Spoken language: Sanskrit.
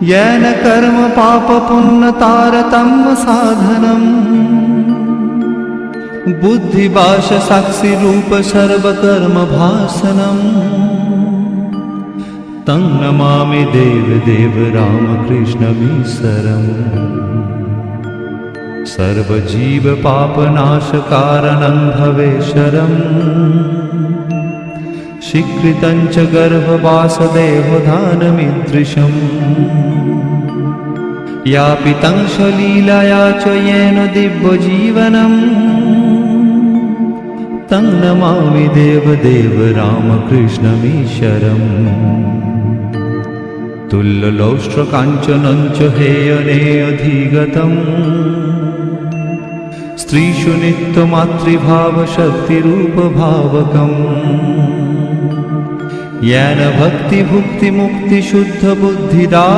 येन कर्म पाप पुण्य तारतम्य साधनम् बुद्धिभाष साक्षी रूप सर्वकर्म भासनम् तं नमामि देव रामकृष्णमीश्वरम् सर्वजीव पापनाशकारणं भवेश्वरम् स्वीकृतं च गर्भवासदेवदानमीदृशम् यापितं लीलया च येन दिव्यजीवनम् तं नमामि देव रामकृष्णमीश्वरम् तुल्यलौष्ट्रकाञ्चनं च हेयने अधिगतम् स्त्रीषु नित्यमातृभावशक्तिरूपभावकम् येन भक्तिभुक्तिमुक्तिशुद्धबुद्धिदा